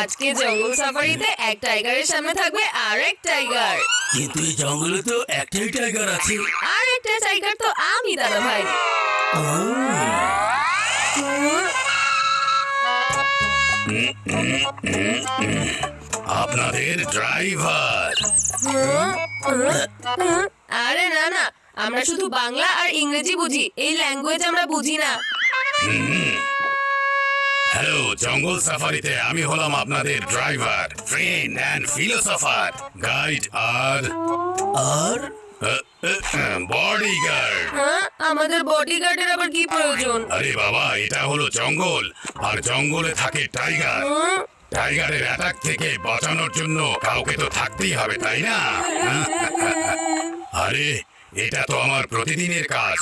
আজকে জঙ্গল সাফারিতে এক টাইগারের সামনে থাকবে আর এক টাইগার। কিন্তু এই জঙ্গলে তো একটাই টাইগার আছে। আর একটা টাইগার তো আমি দাদা ভাই। আপনাদের ড্রাইভার। আরে না না, আমরা শুধু বাংলা আর ইংরেজি বুঝি, এই ল্যাঙ্গুয়েজ আমরা বুঝি না। হ্যালো, জঙ্গল সাফারিতে আমি হলাম আপনাদের driver, friend and philosopher, guide আর বডিগার্ড। আমাদের বডিগার্ডের আবার কি প্রয়োজন? আরে বাবা, এটা হলো জঙ্গল, আর জঙ্গলে থাকে টাইগার। টাইগারের অ্যাটাক থেকে বাঁচানোর জন্য কাউকে তো থাকতেই হবে, তাই না? আরে এটা তো আমার প্রতিদিনের কাজ।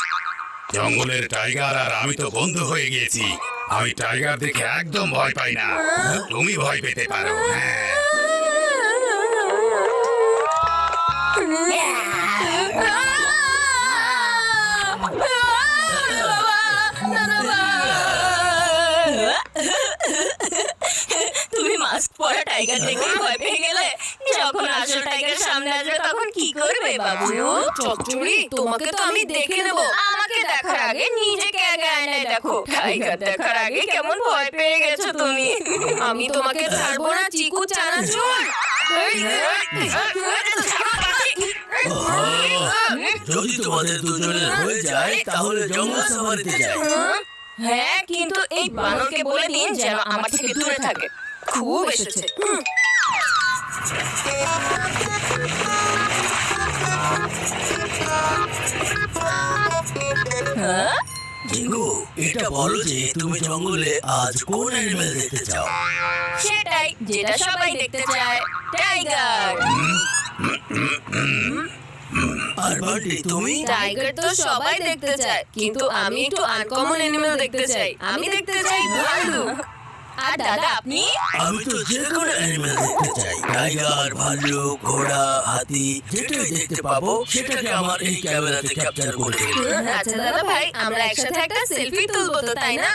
জঙ্গলের টাইগার আর আমি তো বন্ধু হয়ে গিয়েছি। আমি টাইগার দেখে একদম ভয় পাই না। তুমি ভয় পেতে পারো। হ্যাঁ, তুমি মাস্ক পরা টাইগার দেখে ভয় পেয়ে গেলে, যখন আসল টাইগার সামনে আসবে তখন কি করবে বাবু? চচ্চড়ি, তোমাকে তো আমি দেখে নেব। আমাকে দেখার আগে নিজেকে আগে আয়নায় দেখো। টাইগার দেখার আগে কেমন ভয় পেয়ে গেছো তুমি। আমি তোমাকে ছাড়বো না চিকু চানাচুর। যদি তোমাদের দুজনের হয়ে যায় তাহলে জঙ্গল সাফারিতে যাই। হ্যাঁ, কিন্তু এই বানরকে বলে দিন যেন আমার থেকে দূরে থাকে। খুব এসেছে। জিঙ্গু, এটা বলো যে তুমি জঙ্গলে আজ কোন অ্যানিমেল দেখতে চাও? সেটাই যেটা সবাই দেখতে চায়, টাইগার। আর বান্টি, তুমি? টাইগার তো সবাই দেখতে চায়, কিন্তু আমি একটু আনকমন অ্যানিমেল দেখতে চাই। আমি দেখতে চাই ভাল্লুক। আর দাদা আপনি? আমি তো যে কোনো অ্যানিমেল দেখতে চাই। টাইগার, ভাল্লুক, ঘোড়া, হাতি, যেটাই দেখতে পাবো সেটাকে আমার এই ক্যামেরাতে ক্যাপচার করে ফেলবো। আচ্ছা দাদা ভাই, আমরা একসাথে একটা সেলফি তুলবো তো, তাই না?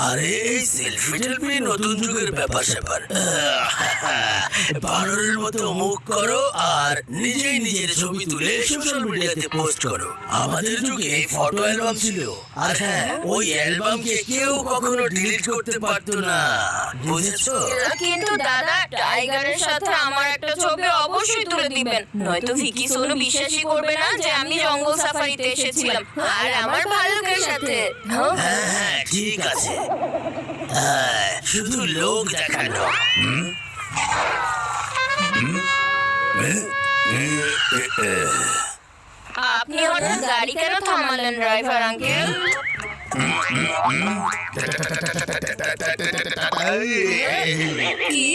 আরে এই সেলফি টেলফি নতুন যুগের ব্যাপার স্যাপার। বানরের মতো মুখ করো আর নিজেই নিজের ছবি তুলে সোশ্যাল মিডিয়াতে পোস্ট করো। আমাদের যুগে ফটো অ্যালবাম ছিল, আর হ্যাঁ, ওই অ্যালবামকে কেউ কখনো ডিলিট করতে পারতো না, বুঝেছো? কিন্তু দাদা, টাইগারের সাথে আমার একটা ছবি অবশ্যই তুলে দিবেন, নয়তো ভিকি সোনু বিশ্বাসই করবে না যে আমি জঙ্গল সাফারিতে এসেছিলাম আর আমার ভাল্লুকের সাথে। হ্যাঁ হ্যাঁ, ঠিক আছে। হ্যাঁ, শুধু লোক দেখানো। আপনি হঠাৎ গাড়ি কেন থামালেন ড্রাইভার আঙ্কেল? কি?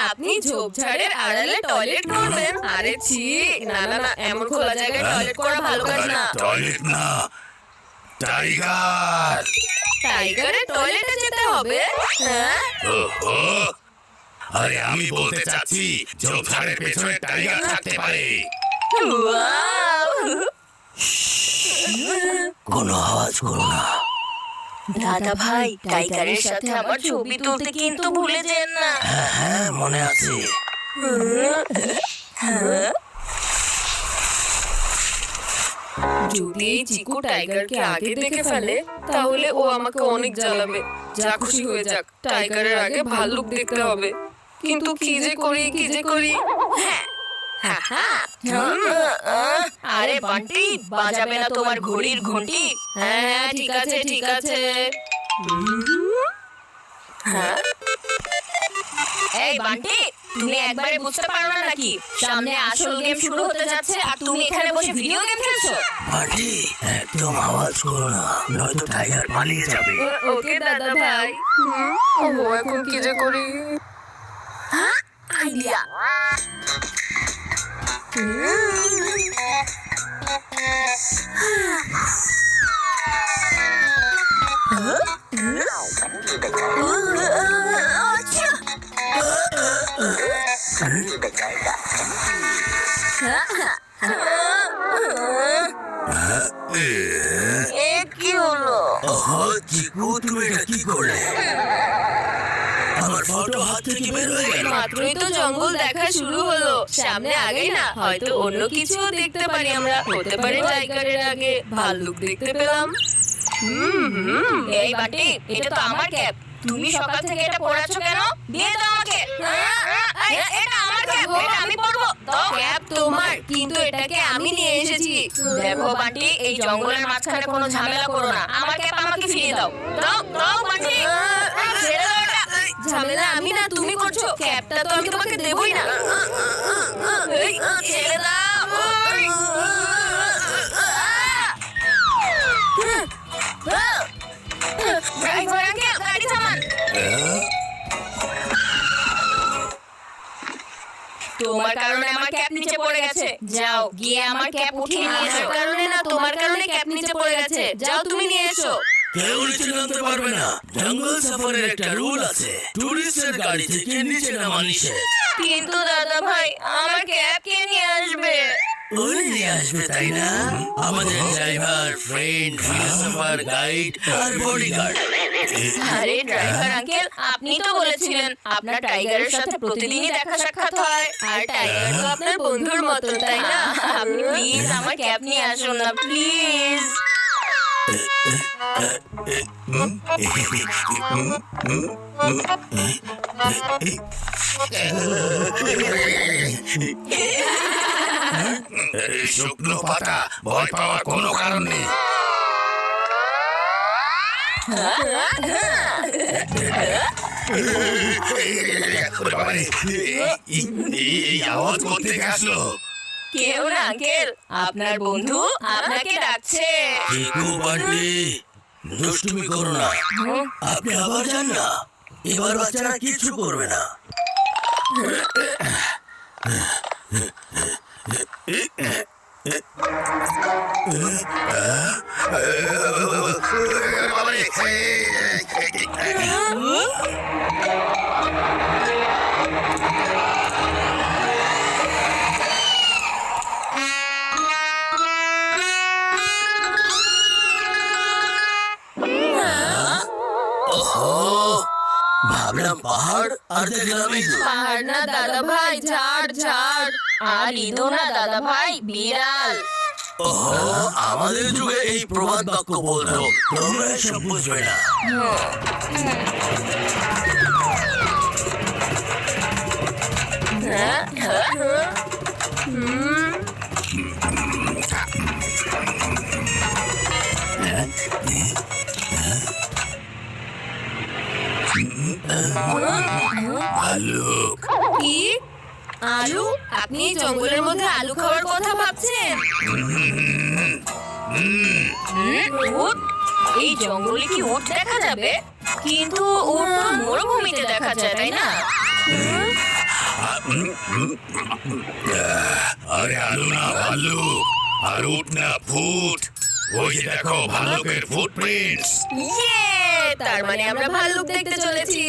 আপনি ঝোপঝাড়ের আড়ালে টয়লেট করবেন? আরে ছি, না না না, এমন খোলা জায়গায় টয়লেট করা ভালো কাজ না। টয়লেট না, টাইগার। টাইগারের টয়লেটে যেতে হবে? হ্যাঁ, ওহো, আরে আমি বলতে চাচ্ছি ঝোপঝাড়ের পেছনে টাইগার থাকতে পারে। ওয়াও! কোনো আওয়াজ করো না। দাদা ভাই, টাইগারের সাথে আমার ছবি তুলতে কিন্তু ভুলে যেন না। হ্যাঁ হ্যাঁ, মনে আছে। যদি এই চিকু টাইগারকে আগে দেখে ফেলে তাহলে ও আমাকে অনেক জ্বালাবে। যা খুশি হয়ে যাক, টাইগারের আগে ভাল্লুক দেখতে হবে। কিন্তু কি যে করি, কি যে করি। আরে বান্টি, বাজাবে না তোমার ঘড়ির ঘন্টি? হ্যাঁ হ্যাঁ, ঠিক আছে ঠিক আছে। হ্যাঁ, এই বান্টি, তুমি একবারে বুঝতে পারো না নাকি? সামনে আসল গেম শুরু হতে যাচ্ছে আর তুমি এখানে বসে ভিডিও গেম খেলছো। বাটি, একদম আওয়াজ করো না, নয়তো টাইগার পালিয়ে যাবে। ওকে দাদা ভাই। ও এখন কি যে করি? হ্যাঁ, আইডিয়া। কি হলো? চিকু, তুমি এটা কি করলে? আমার ফটো হাত থেকে বের হয়ে গেল। মাত্রই তো জঙ্গল দেখা শুরু হলো, সামনে আগেই না হয়তো অন্য কিছুও দেখতে পারি আমরা। হতে পারে টাইগারের আগে ভাল্লুক দেখতে পেলাম। এই বাটি, এটা তো আমার ক্যাপ। তুমি সকাল থেকে এটা পরাচ্ছ কেন? দিয়ে দাও আমাকে। এটা আমার ক্যাপ, এটা আমি পরবো। দাও। ক্যাপ তোমার, কিন্তু এটাকে আমি নিয়ে এসেছি। দেখো বাটি, এই জঙ্গলের মাঝখানে কোনো ঝামেলা করো না। আমার ক্যাপ আমাকে ফিরিয়ে দাও। দাও দাও বাটি, ছেড়ে দাও এটা। ঝামেলা আমি না, তুমি করছো। ক্যাপটা তো আমি তোমাকে দেবই না। এই, ছেড়ে দাও। ড্রাইভার আঙ্কেল, গাড়ি থামান। তোমার কারণে আমার ক্যাপ নিচে পড়ে গেছে। যাও গিয়ে আমার ক্যাপ উঠিয়ে নিয়ে এসো। কারণে না, তোমার কারণে ক্যাপ নিচে পড়ে গেছে। যাও তুমি নিয়ে এসো। কেউ নিচে নামতে পারবে না। জঙ্গল সফরের একটা রুল আছে, টুরিস্টের গাড়ি থেকে নিচে নামা নিষেধ। কিন্তু দাদা ভাই, আমার ক্যাপ কে নিয়ে আসবে? উনি নিয়ে আসবে, তাই না? আমাদের ড্রাইভার, ফ্রেন্ড, ফিলোসফার, গাইড আর বডিগার্ড। আরে ড্রাইভার আঙ্কেল, আপনি তো বলেছিলেন আপনার টাইগারের সাথে প্রতিদিনই দেখা সাক্ষাৎ হয়, আর টাইগার তো আপনার বন্ধুর মতো, তাই না? আপনি প্লিজ আমার ক্যাপ নিয়ে আসুন না, প্লিজ। শুকনো পাতা, ভয় পাওয়ার কোনো কারণ নেই। এই আওয়াজ করতে আসলো কেউ না আঙ্কেল, আপনার বন্ধু আপনাকে ডাকছে। চিকু বান্টি, দুষ্টুমি করো না। আপনি আবার যান না, এবার বাচ্চারা কিছু করবে না। ভাবলাম পাহাড়, আর দেখলাম ইঁদুর। পাহাড় না দাদা ভাই, ঝাড় ঝাড়। আর ইঁদুর না দাদা ভাই, বিড়াল। ওহো, আমাদের যুগে এই প্রবাদ বাক্য বলতো, তোমরা এসব বুঝবে না। ভালুক। কি? আলু? আপনি এই জঙ্গলের মধ্যে আলু খাওয়ার কথা ভাবছেন? উট? এই জঙ্গলে কি উট দেখা যাবে? কিন্তু উট তো মরুভূমিতে দেখা যায়, তাই না? আরে আলু না, ভালুক। আর উঠ না, ফুট। ওই যে দেখো, ভালুকের ফুটপ্রিন্টস। ইয়ে! তার মানে আমরা ভাল্লুক দেখতে চলেছি।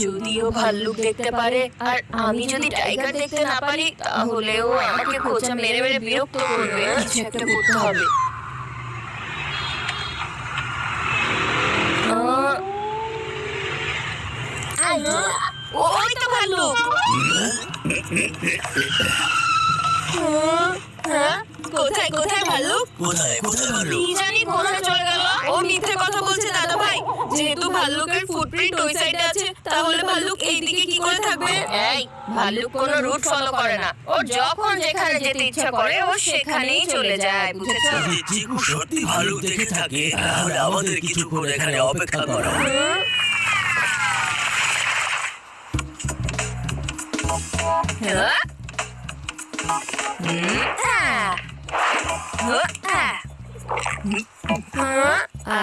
যদিও ভাল্লুক দেখতে পারে, আর আমি যদি টাইগার দেখতে না পারি, তাহলেও আমাকে খোঁচা মেরে মেরে বিরক্ত করবে। কিছু একটা করতে হবে। ওই তো ভাল্লুক। কোথায় কোথায় ভাল্লুক? কোথায় কোথায় ভালুক? কি জানি কোথায় চলে গেল। ও মিথ্যে কথা বলছে দাদা ভাই। যেহেতু ভাল্লুকের ফুটপ্রিন্ট ওই সাইডে আছে, তাহলে ভাল্লুক এইদিকে কি করে থাকবে? এই, ভাল্লুক কোনো রুট ফলো করে না। ও যখন যেখানে যেতে ইচ্ছা করে ও সেখানেই চলে যায়, বুঝেছো? যদি চিকু সত্যি ভালুক দেখে থাকে, তাহলে আমাদের কিছু করে এখানে অপেক্ষা করো।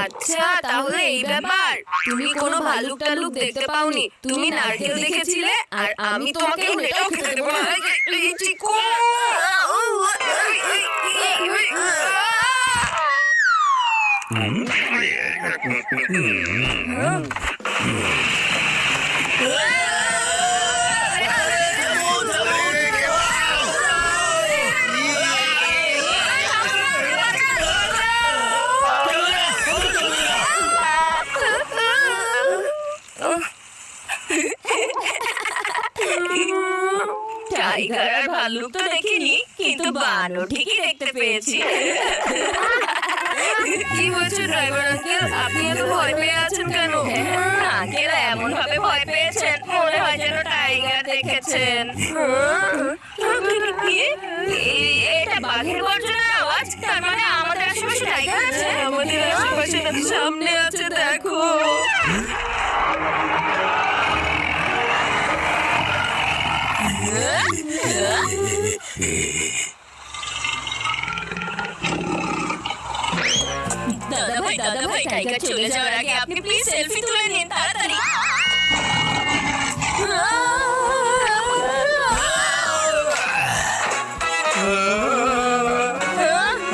আচ্ছা, তাহলে এই ব্যাপার। তুমি কোনো ভাল্লুক টাল্লুক দেখতে পাওনি, তুমি নারকেল দেখেছিলে, আর আমি তোমাকে এটাও খেতে দেবো না। এই চিকু! ভাল্লুক তো দেখিনি, কিন্তু বানর ঠিকই দেখতে পেয়েছি। কি বলছেন ড্রাইভার আঙ্কেল, আপনি এত ভয় পেয়ে আছেন কেন? আঙ্কেল এমন ভাবে ভয় পেয়েছেন মনে হয় যেন টাইগার দেখেছেন। কি? এটা বাঘের গর্জনের আওয়াজ, তার মানে আমাদের আশেপাশে টাইগার আছে। আমাদের আশেপাশে না, সামনে আছে, দেখো। দাদা ভাই টাইগার চলে যাওয়ার আগে আপনি প্লিজ সেলফি তুলে নিন তাড়াতাড়ি।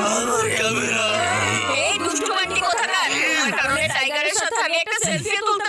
আমার ক্যামেরা। এই দুষ্টু বান্টি কোথাকার, তোমার কারণে টাইগারের সাথে আমি একটা সেলফি তুলতে